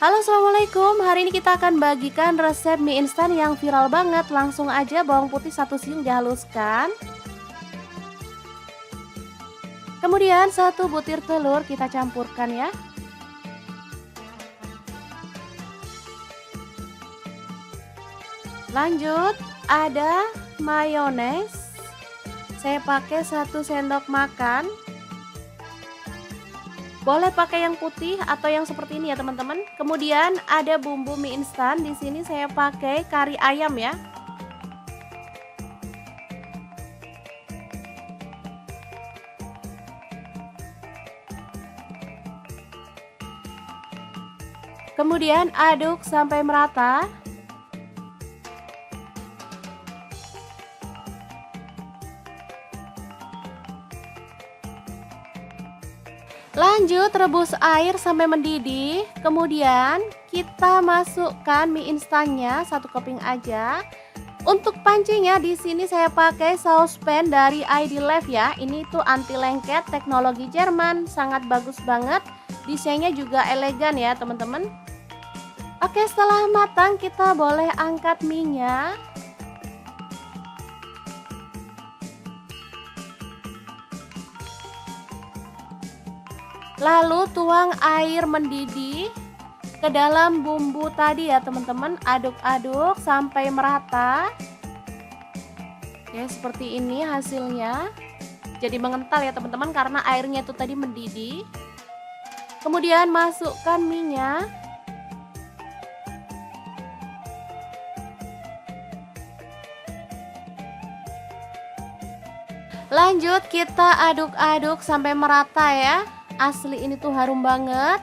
Halo, assalamualaikum. Hari ini kita akan bagikan resep mie instan yang viral banget. Langsung aja bawang putih 1 siung dihaluskan. Kemudian 1 butir telur kita campurkan ya. Lanjut ada mayones. Saya pakai 1 sendok makan. Boleh pakai yang putih atau yang seperti ini ya teman-teman. Kemudian ada bumbu mie instan. Di sini saya pakai kari ayam ya. Kemudian aduk sampai merata. Lanjut rebus air sampai mendidih. Kemudian kita masukkan mie instannya 1 keping aja. Untuk pancinya di sini saya pakai saucepan dari ID Life ya. Ini tuh anti lengket, teknologi Jerman, sangat bagus banget. Desainnya juga elegan ya teman-teman. Oke, setelah matang kita boleh angkat mie-nya. Lalu tuang air mendidih ke dalam bumbu tadi ya teman-teman. Aduk-aduk sampai merata. Ya, seperti ini hasilnya. Jadi mengental ya teman-teman karena airnya itu tadi mendidih. Kemudian masukkan mie-nya. Lanjut kita aduk-aduk sampai merata ya. Asli ini tuh harum banget.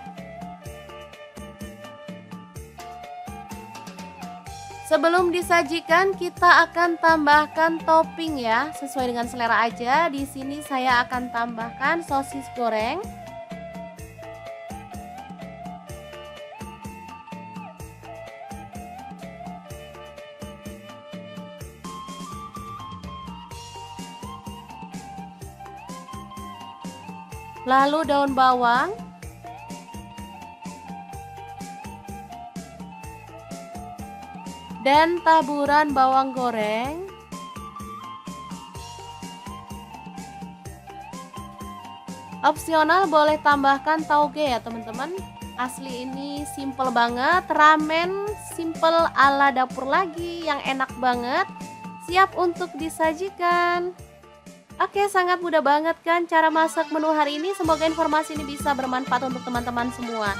Sebelum disajikan kita akan tambahkan topping ya, sesuai dengan selera aja. Di sini saya akan tambahkan sosis goreng. Lalu daun bawang. Dan taburan bawang goreng. Opsional boleh tambahkan tauge ya teman-teman. Asli ini simple banget, ramen simple ala dapur lagi yang enak banget. Siap untuk disajikan. Oke, sangat mudah banget kan cara masak menu hari ini. Semoga informasi ini bisa bermanfaat untuk teman-teman semua.